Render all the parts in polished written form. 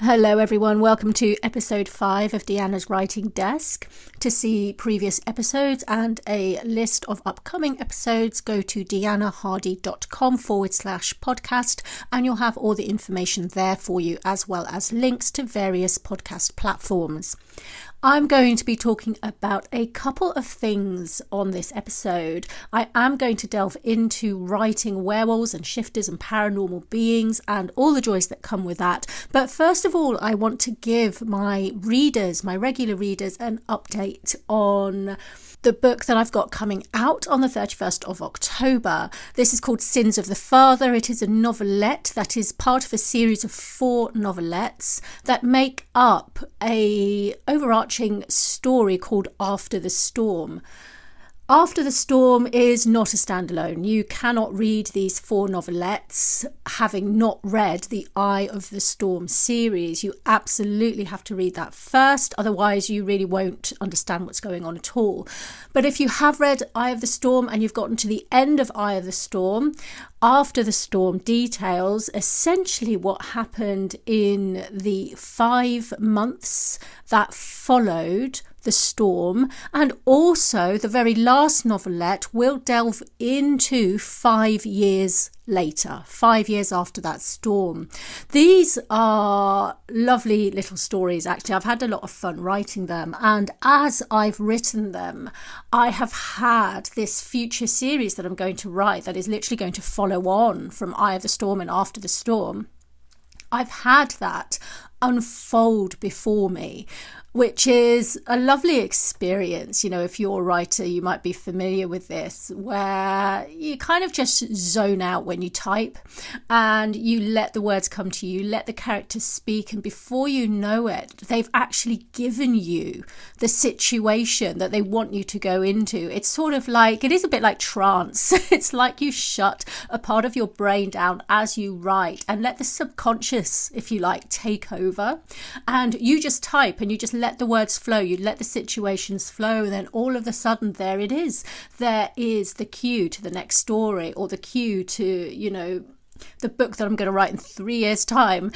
Hello everyone, welcome to episode 5 of Dianna's Writing Desk. To see previous episodes and a list of upcoming episodes, go to diannahardy.com/podcast and you'll have all the information there for you, as well as links to various podcast platforms. I'm going to be talking about a couple of things on this episode. I am going to delve into writing werewolves and shifters and paranormal beings and all the joys that come with that. But first of all, I want to give my readers, my regular readers, an update on the book that I've got coming out on the 31st of October. This is called Sins of the Father. It is a novelette that is part of a series of 4 novelettes that make up a overarching story called After the Storm. After the Storm is not a standalone. You cannot read these 4 novelettes having not read the Eye of the Storm series. You absolutely have to read that first, otherwise you really won't understand what's going on at all. But if you have read Eye of the Storm and you've gotten to the end of Eye of the Storm, After the Storm details essentially what happened in the 5 months that followed the storm, and also the very last novelette will delve into 5 years later, 5 years after that storm. These are lovely little stories. Actually, I've had a lot of fun writing them, and as I've written them, I have had this future series that I'm going to write that is literally going to follow on from Eye of the Storm and After the Storm. I've had that unfold before me, which is a lovely experience. You know, if you're a writer, you might be familiar with this, where you kind of just zone out when you type and you let the words come to you, let the characters speak, and before you know it, they've actually given you the situation that they want you to go into. It's sort of like, it is a bit like trance. It's like you shut a part of your brain down as you write and let the subconscious, if you like, take over, and you just type and you just let the words flow, you let the situations flow, and then all of a sudden there it is. There is the cue to the next story, or the cue to, you know, the book that I'm going to write in 3 years' time.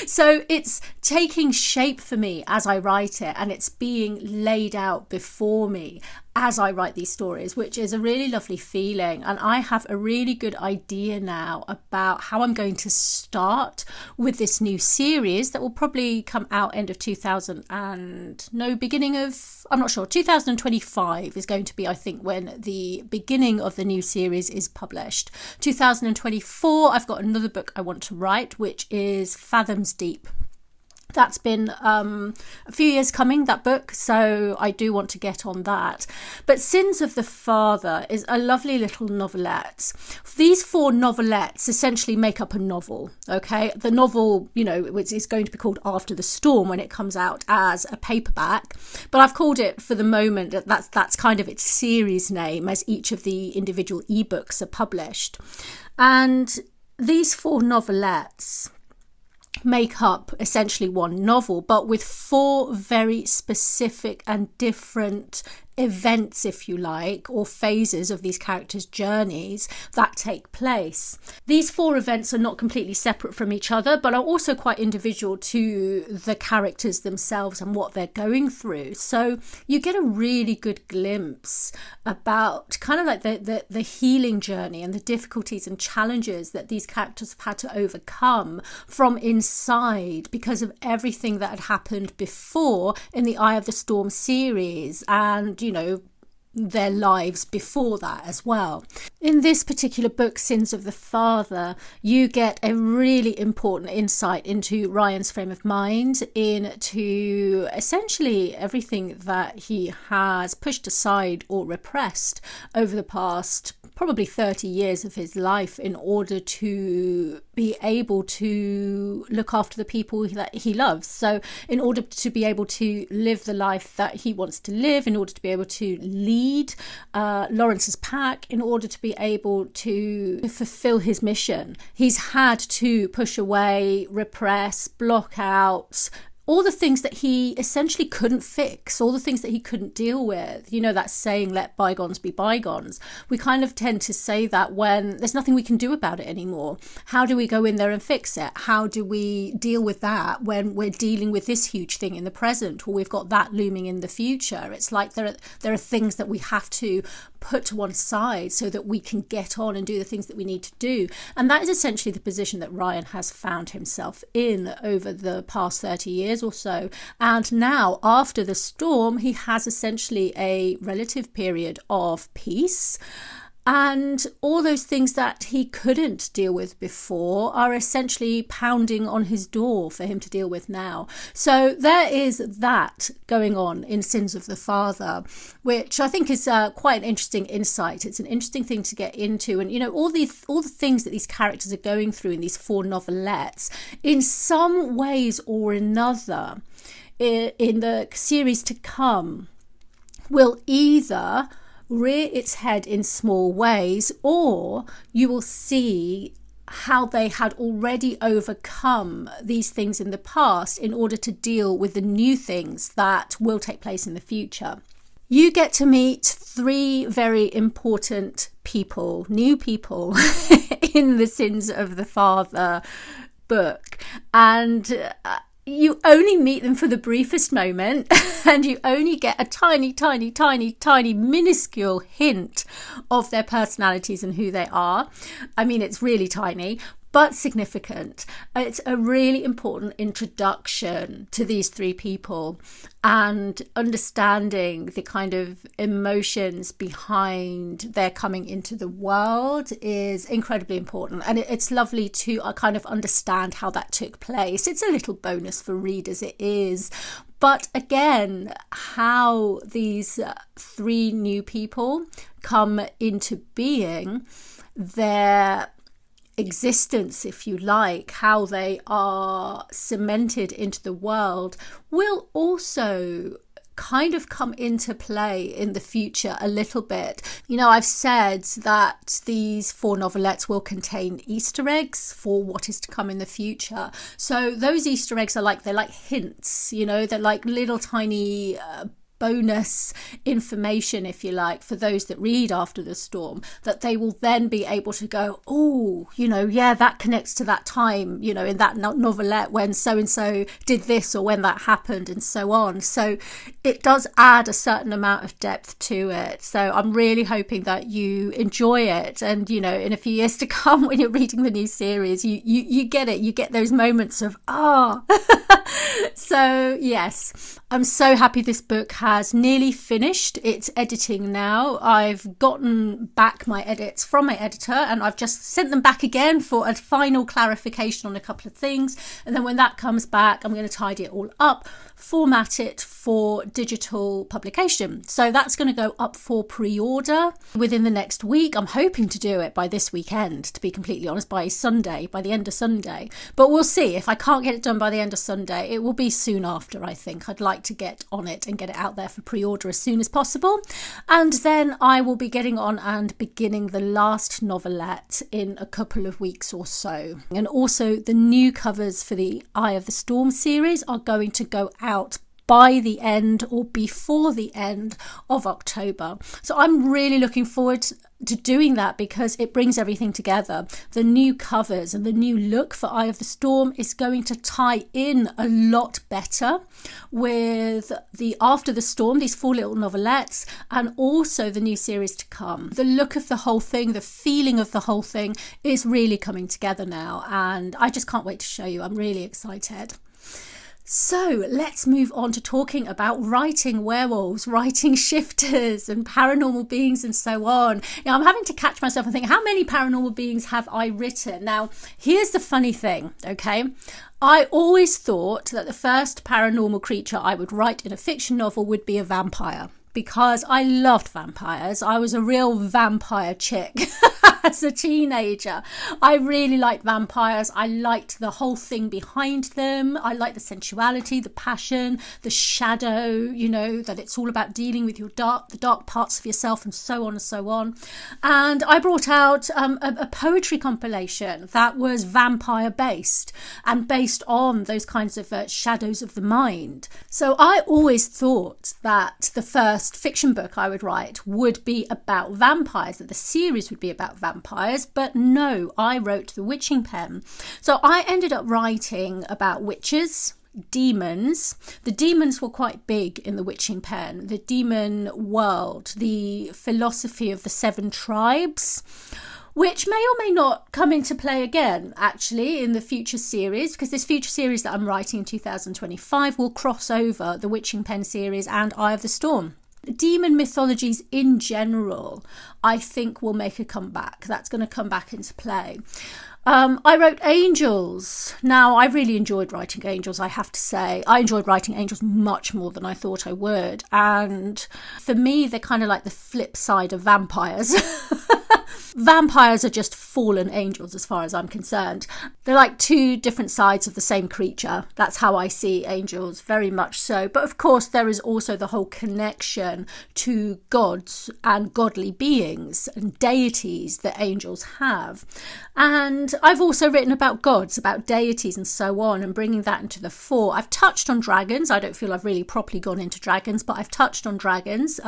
So it's taking shape for me as I write it, and it's being laid out before me as I write these stories, which is a really lovely feeling. And I have a really good idea now about how I'm going to start with this new series that will probably come out end of 2025 is going to be, I think, when the beginning of the new series is published. 2024, I've got another book I want to write, which is Fathoms Deep. That's been a few years coming, that book, so I do want to get on that. But Sins of the Father is a lovely little novelette. These 4 novelettes essentially make up a novel, okay? The novel, you know, is going to be called After the Storm when it comes out as a paperback, but I've called it for the moment, that's kind of its series name, as each of the individual ebooks are published. And these 4 novelettes make up essentially one novel, but with 4 very specific and different events, if you like, or phases of these characters' journeys that take place. These 4 events are not completely separate from each other, but are also quite individual to the characters themselves and what they're going through. So you get a really good glimpse about kind of like the healing journey and the difficulties and challenges that these characters have had to overcome from inside because of everything that had happened before in the Eye of the Storm series, and, you know, their lives before that as well. In this particular book, Sins of the Father, you get a really important insight into Ryan's frame of mind, into essentially everything that he has pushed aside or repressed over the past probably 30 years of his life in order to be able to look after the people that he loves. So in order to be able to live the life that he wants to live, in order to be able to lead Lawrence's pack, in order to be able to fulfill his mission, he's had to push away, repress, block out all the things that he essentially couldn't fix, all the things that he couldn't deal with. You know, that saying, let bygones be bygones. We kind of tend to say that when there's nothing we can do about it anymore. How do we go in there and fix it? How do we deal with that when we're dealing with this huge thing in the present, or we've got that looming in the future? It's like there are things that we have to put to one side so that we can get on and do the things that we need to do. And that is essentially the position that Ryan has found himself in over the past 30 years or so. And now, after the storm, he has essentially a relative period of peace. And all those things that he couldn't deal with before are essentially pounding on his door for him to deal with now. So there is that going on in Sins of the Father, which I think is quite an interesting insight. It's an interesting thing to get into. And, you know, all the things that these characters are going through in these 4 novelettes, in some ways or another, in the series to come, will either rear its head in small ways, or you will see how they had already overcome these things in the past in order to deal with the new things that will take place in the future. You get to meet 3 very important people, new people, in the Sins of the Father book. And you only meet them for the briefest moment, and you only get a tiny, tiny, tiny, tiny, minuscule hint of their personalities and who they are. I mean, it's really tiny, but significant. It's a really important introduction to these 3 people, and understanding the kind of emotions behind their coming into the world is incredibly important. And it's lovely to kind of understand how that took place. It's a little bonus for readers, it is. But again, how these 3 new people come into being, their existence, if you like, how they are cemented into the world, will also kind of come into play in the future a little bit. You know, I've said that these 4 novelettes will contain Easter eggs for what is to come in the future. So those Easter eggs are they're like hints, you know, they're like little tiny bonus information, if you like, for those that read After the Storm, that they will then be able to go, oh, you know, yeah, that connects to that time, you know, in that novelette when so-and-so did this, or when that happened, and so on. So it does add a certain amount of depth to it. So I'm really hoping that you enjoy it. And, you know, in a few years to come, when you're reading the new series, you get it. You get those moments of, So yes, I'm so happy this book has nearly finished its editing now. I've gotten back my edits from my editor, and I've just sent them back again for a final clarification on a couple of things. And then when that comes back, I'm going to tidy it all up, format it for digital publication. So that's going to go up for pre-order within the next week. I'm hoping to do it by this weekend, to be completely honest, by the end of Sunday. But we'll see. If I can't get it done by the end of Sunday, it will be soon after, I think. I'd like to get on it and get it out there for pre-order as soon as possible. And then I will be getting on and beginning the last novelette in a couple of weeks or so. And also the new covers for the Eye of the Storm series are going to go out by the end or before the end of October. So I'm really looking forward to doing that, because it brings everything together. The new covers and the new look for Eye of the Storm is going to tie in a lot better with the After the Storm, these 4 little novelettes, and also the new series to come. The look of the whole thing, the feeling of the whole thing is really coming together now, and I just can't wait to show you. I'm really excited. So let's move on to talking about writing werewolves, writing shifters and paranormal beings and so on. Now, I'm having to catch myself and think, how many paranormal beings have I written? Now, here's the funny thing, okay? I always thought that the first paranormal creature I would write in a fiction novel would be a vampire, because I loved vampires. I was a real vampire chick. as a teenager. I really liked vampires. I liked the whole thing behind them. I liked the sensuality, the passion, the shadow, that it's all about dealing with the dark parts of yourself, and so on and so on. And I brought out a poetry compilation that was vampire based and based on those kinds of shadows of the mind. So I always thought that the first fiction book I would write would be about vampires, that the series would be about vampires, but no, I wrote The Witching Pen. So I ended up writing about witches, demons. The demons were quite big in The Witching Pen. The demon world, the philosophy of the 7 tribes, which may or may not come into play again, actually, in the future series, because this future series that I'm writing in 2025 will cross over the Witching Pen series and Eye of the Storm. Demon mythologies in general, I think, will make a comeback. That's going to come back into play. I wrote angels. Now, I really enjoyed writing angels, I have to say. I enjoyed writing angels much more than I thought I would. And for me, they're kind of like the flip side of vampires. Vampires are just fallen angels as far as I'm concerned. They're like 2 different sides of the same creature. That's how I see angels, very much so. But of course, there is also the whole connection to gods and godly beings and deities that angels have. And I've also written about gods, about deities and so on, and bringing that into the fore. I've touched on dragons. I don't feel I've really properly gone into dragons, but I've touched on dragons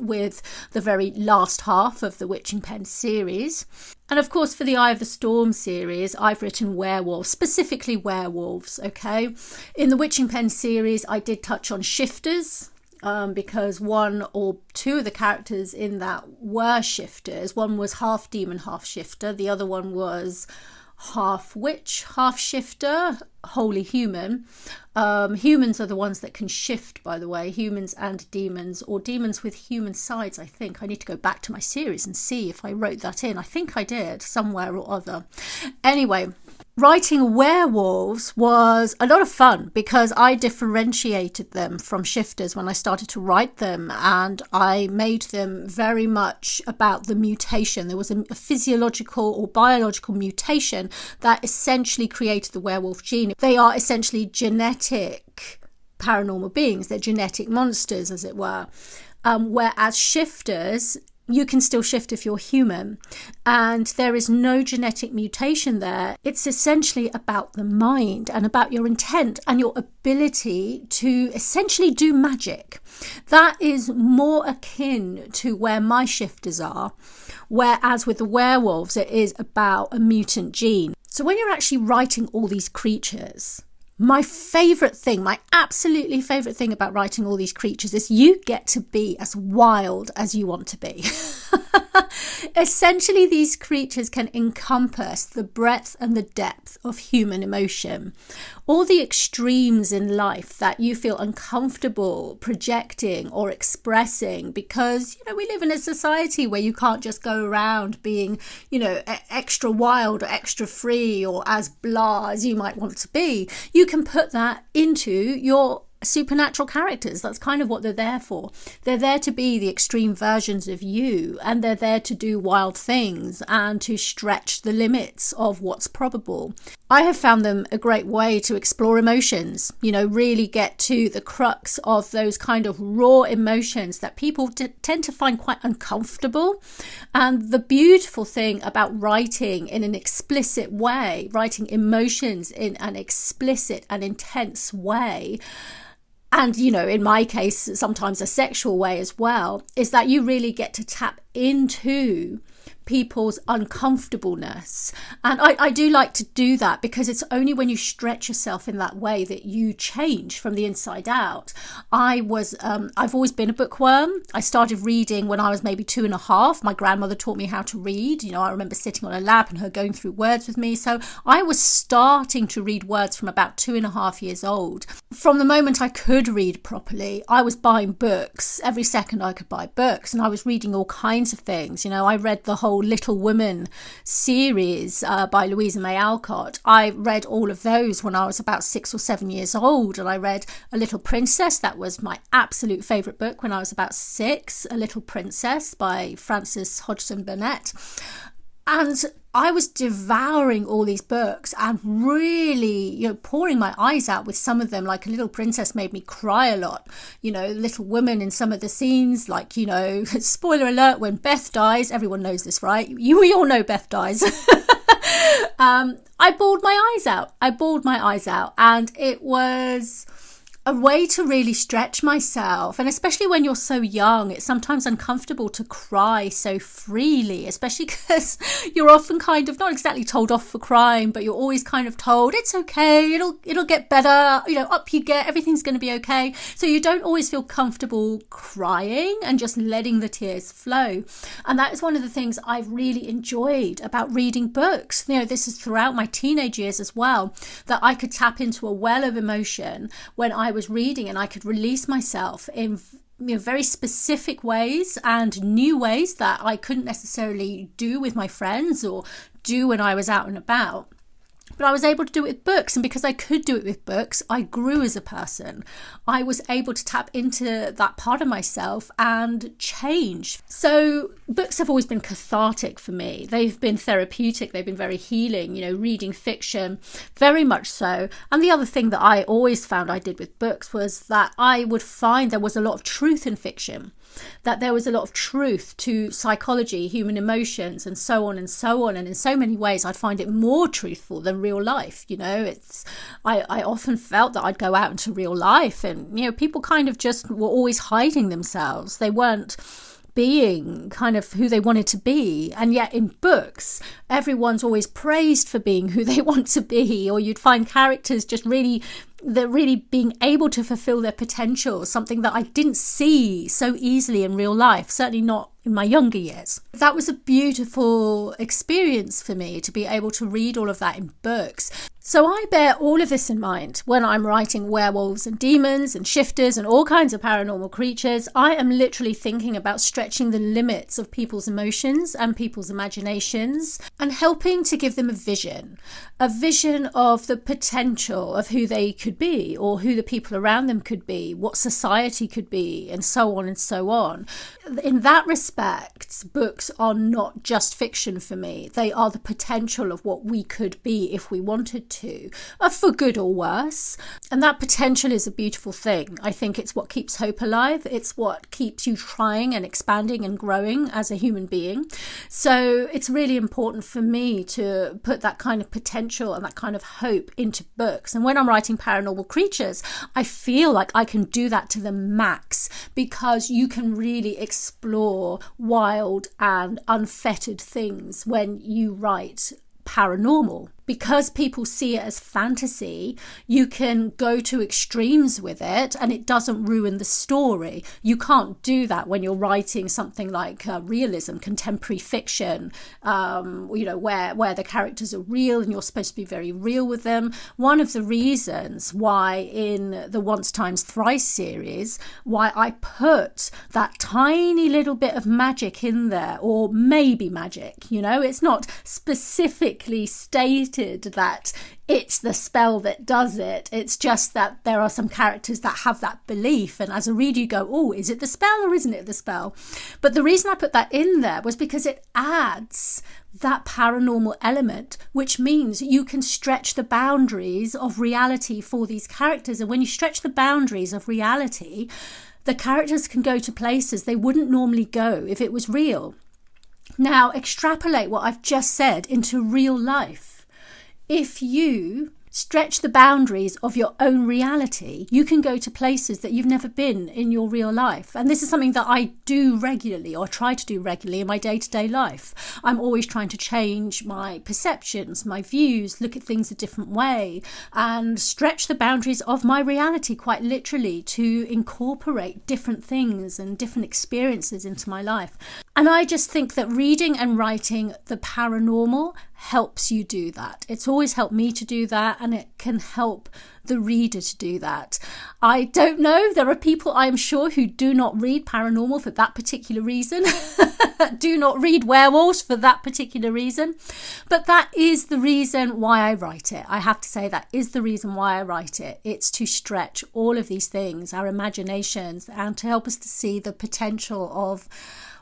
with the very last half of the Witching Pen series. And of course, for the Eye of the Storm series, I've written werewolves, specifically werewolves, okay? In the Witching Pen series, I did touch on shifters, because 1 or 2 of the characters in that were shifters. One was half demon, half shifter. The other one was half witch, half shifter, wholly human. Humans are the ones that can shift, by the way, humans and demons, or demons with human sides, I think. I need to go back to my series and see if I wrote that in. I think I did, somewhere or other. Anyway, writing werewolves was a lot of fun because I differentiated them from shifters when I started to write them, and I made them very much about the mutation. There was a physiological or biological mutation that essentially created the werewolf gene. They are essentially genetic paranormal beings. They're genetic monsters, as it were. Whereas shifters, you can still shift if you're human, and there is no genetic mutation there. It's essentially about the mind and about your intent and your ability to essentially do magic. That is more akin to where my shifters are, whereas with the werewolves, it is about a mutant gene. So when you're actually writing all these creatures, my favourite thing, my absolutely favourite thing about writing all these creatures is you get to be as wild as you want to be. Essentially, these creatures can encompass the breadth and the depth of human emotion. All the extremes in life that you feel uncomfortable projecting or expressing, because, we live in a society where you can't just go around being, extra wild or extra free or as blah as you might want to be. You can put that into your supernatural characters. That's kind of what they're there for. They're there to be the extreme versions of you, and they're there to do wild things and to stretch the limits of what's probable. I have found them a great way to explore emotions, really get to the crux of those kind of raw emotions that people tend to find quite uncomfortable. And the beautiful thing about writing in an explicit way, writing emotions in an explicit and intense way, and, in my case, sometimes a sexual way as well, is that you really get to tap into people's uncomfortableness. And I do like to do that because it's only when you stretch yourself in that way that you change from the inside out. I've always been a bookworm. I started reading when I was maybe 2.5. My grandmother taught me how to read. I remember sitting on a lap and her going through words with me. So I was starting to read words from about 2.5 years old. From the moment I could read properly, I was buying books. Every second I could buy books, and I was reading all kinds of things. I read the whole Little Women series by Louisa May Alcott. I read all of those when I was about 6 or 7 years old, and I read A Little Princess. That was my absolute favourite book when I was about 6, A Little Princess by Frances Hodgson Burnett. And I was devouring all these books and really, pouring my eyes out with some of them. Like A Little Princess made me cry a lot. Little Women in some of the scenes, like, spoiler alert, when Beth dies, everyone knows this, right? We all know Beth dies. I bawled my eyes out. And it was a way to really stretch myself. And especially when you're so young, it's sometimes uncomfortable to cry so freely, especially because you're often kind of not exactly told off for crying, but you're always kind of told it's okay, it'll get better, up you get, everything's going to be okay. So you don't always feel comfortable crying and just letting the tears flow. And that is one of the things I've really enjoyed about reading books. This is throughout my teenage years as well, that I could tap into a well of emotion when I was reading, and I could release myself in very specific ways and new ways that I couldn't necessarily do with my friends or do when I was out and about. But I was able to do it with books, and because I could do it with books, I grew as a person. I was able to tap into that part of myself and change. So books have always been cathartic for me. They've been therapeutic. They've been very healing, reading fiction, very much so. And the other thing that I always found I did with books was that I would find there was a lot of truth in fiction, that there was a lot of truth to psychology, human emotions, and so on and so on. And in so many ways, I'd find it more truthful than real life. I often felt that I'd go out into real life and, people kind of just were always hiding themselves. They weren't being kind of who they wanted to be. And yet in books, everyone's always praised for being who they want to be, or you'd find characters just really being able to fulfill their potential, something that I didn't see so easily in real life, certainly not in my younger years. That was a beautiful experience for me to be able to read all of that in books. So I bear all of this in mind when I'm writing werewolves and demons and shifters and all kinds of paranormal creatures. I am literally thinking about stretching the limits of people's emotions and people's imaginations and helping to give them a vision of the potential of who they could be, or who the people around them could be, what society could be, and so on and so on. In that respect, books are not just fiction for me. They are the potential of what we could be if we wanted to, for good or worse. And that potential is a beautiful thing. I think it's what keeps hope alive. It's what keeps you trying and expanding and growing as a human being. So it's really important for me to put that kind of potential and that kind of hope into books. And when I'm writing paranormal creatures, I feel like I can do that to the max, because you can really explore wild and unfettered things when you write paranormal. Because people see it as fantasy, you can go to extremes with it and it doesn't ruin the story. You can't do that when you're writing something like realism, contemporary fiction, where the characters are real and you're supposed to be very real with them. One of the reasons why in the Once Times Thrice series, why I put that tiny little bit of magic in there, or maybe magic, it's not specifically stated that it's the spell that does it. It's just that there are some characters that have that belief, and as a reader you go, oh, is it the spell or isn't it the spell? But the reason I put that in there was because it adds that paranormal element, which means you can stretch the boundaries of reality for these characters. And when you stretch the boundaries of reality, the characters can go to places they wouldn't normally go if it was real. Now extrapolate what I've just said into real life. If you stretch the boundaries of your own reality, you can go to places that you've never been in your real life. And this is something that I do regularly, or try to do regularly in my day-to-day life. I'm always trying to change my perceptions, my views, look at things a different way, and stretch the boundaries of my reality quite literally to incorporate different things and different experiences into my life. And I just think that reading and writing the paranormal helps you do that. It's always helped me to do that, and it can help the reader to do that. I don't know, there are people I'm sure who do not read paranormal for that particular reason, do not read werewolves for that particular reason, but that is the reason why I write it. I have to say that is the reason why I write it. It's to stretch all of these things, our imaginations, and to help us to see the potential of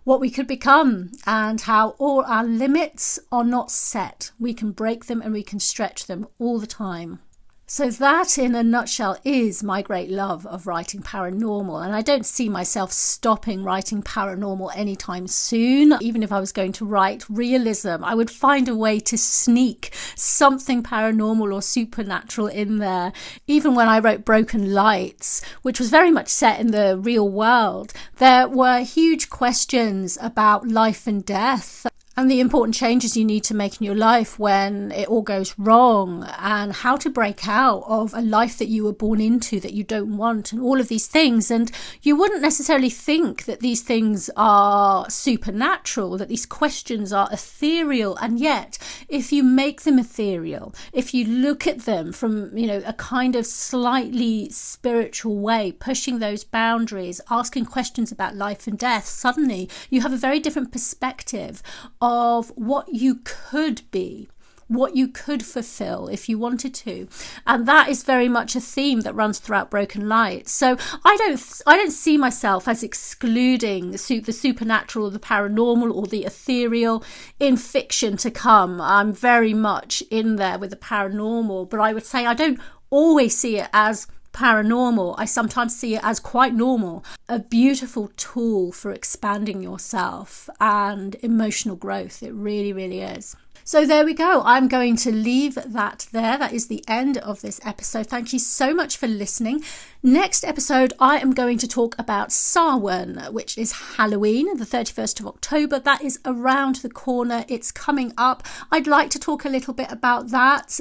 what we could become, and how all our limits are not set. We can break them and we can stretch them all the time. So that, in a nutshell, is my great love of writing paranormal. And I don't see myself stopping writing paranormal anytime soon. Even if I was going to write realism, I would find a way to sneak something paranormal or supernatural in there. Even when I wrote Broken Lights, which was very much set in the real world, there were huge questions about life and death, and the important changes you need to make in your life when it all goes wrong, and how to break out of a life that you were born into that you don't want, and all of these things. And you wouldn't necessarily think that these things are supernatural, that these questions are ethereal. And yet, if you make them ethereal, if you look at them from, a kind of slightly spiritual way, pushing those boundaries, asking questions about life and death, suddenly you have a very different perspective of what you could be, what you could fulfill if you wanted to. And that is very much a theme that runs throughout Broken Lights. So I don't see myself as excluding the supernatural or the paranormal or the ethereal in fiction to come. I'm very much in there with the paranormal, but I would say I don't always see it as paranormal. I sometimes see it as quite normal, a beautiful tool for expanding yourself and emotional growth. It really, really is. So there we go. I'm going to leave that there. That is the end of this episode. Thank you so much for listening. Next episode, I am going to talk about Samhain, which is Halloween, the 31st of October. That is around the corner. It's coming up. I'd like to talk a little bit about that.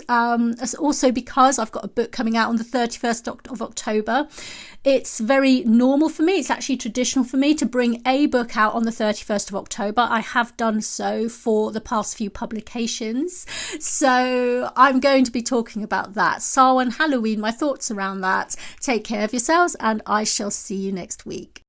Also because I've got a book coming out on the 31st of October. It's very normal for me. It's actually traditional for me to bring a book out on the 31st of October. I have done so for the past few publications. So I'm going to be talking about that. Samhain, Halloween, my thoughts around that. Take care of yourselves, and I shall see you next week.